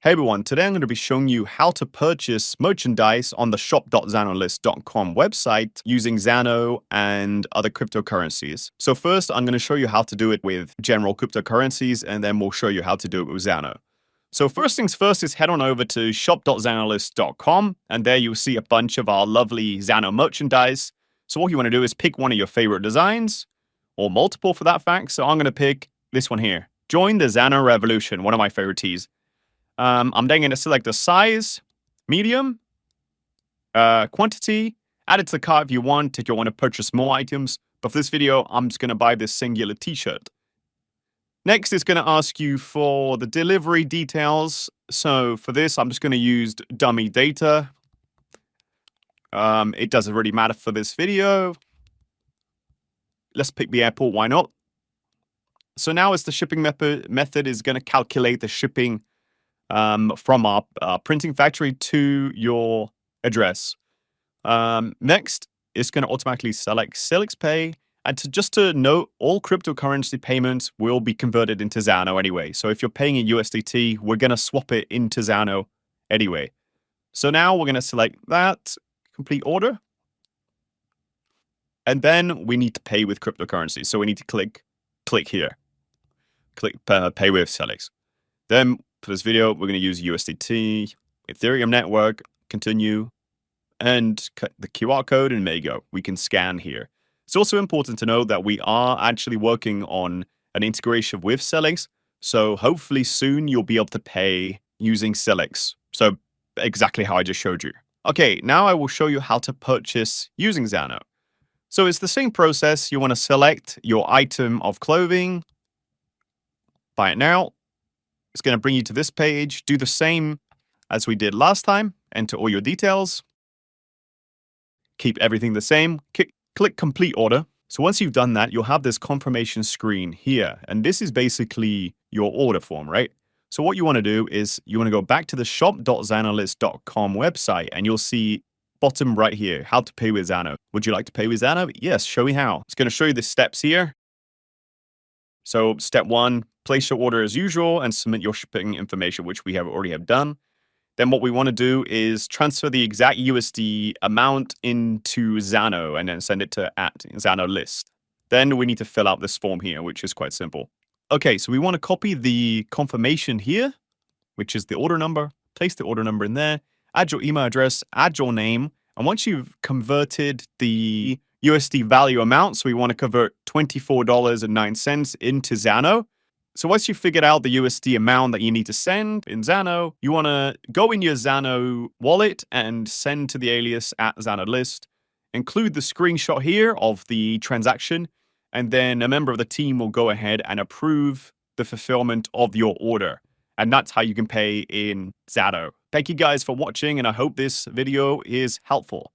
Hey everyone, today I'm going to be showing you how to purchase merchandise on the shop.zanolist.com website using Zano and other cryptocurrencies. So first, I'm going to show you how to do it with general cryptocurrencies, and then we'll show you how to do it with Zano. So first things first is head on over to shop.zanolist.com, and there you'll see a bunch of our lovely Zano merchandise. So what you want to do is pick one of your favorite designs, or multiple for that fact. So I'm going to pick this one here. Join the Zano Revolution, one of my favorite tees. I'm then going to select the size, medium, quantity, add it to the cart if you want to purchase more items. But for this video, I'm just going to buy this singular t-shirt. Next, it's going to ask you for the delivery details. So for this, I'm just going to use dummy data. It doesn't really matter for this video. Let's pick the airport, why not? So now it's the shipping method is going to calculate the shipping from our printing factory to your address. Next, it's going to automatically select Pay. And just to note, all cryptocurrency payments will be converted into Zano anyway. So if you're paying in USDT, we're going to swap it into Zano anyway. So now we're going to select that, complete order. And then we need to pay with cryptocurrency. So we need to click here. Click pay with Celix. Then for this video, we're going to use USDT, Ethereum network, continue, and cut the QR code, and there you go. We can scan here. It's also important to know that we are actually working on an integration with Celix. So hopefully soon you'll be able to pay using Celix. So exactly how I just showed you. Okay, now I will show you how to purchase using Zano. So it's the same process. You want to select your item of clothing, buy it now. It's going to bring you to this page. Do the same as we did last time. Enter all your details. Keep everything the same. Click complete order. So once you've done that, you'll have this confirmation screen here. And this is basically your order form, right? So what you want to do is you want to go back to the shop.zanolist.com website, and you'll see bottom right here, how to pay with Zano. Would you like to pay with Zano? Yes, show me how. It's going to show you the steps here. So step 1, place your order as usual and submit your shipping information, which we already have done. Then what we want to do is transfer the exact USD amount into Zano and then send it to @ZanoList. Then we need to fill out this form here, which is quite simple. Okay, so we want to copy the confirmation here, which is the order number. Place the order number in there, add your email address, add your name. And once you've converted the USD value amount, so we want to convert $24.09 into Zano. So once you figured out the USD amount that you need to send in Zano, you want to go in your Zano wallet and send to the alias @ZanoList. Include the screenshot here of the transaction, and then a member of the team will go ahead and approve the fulfillment of your order. And that's how you can pay in Zano. Thank you guys for watching, and I hope this video is helpful.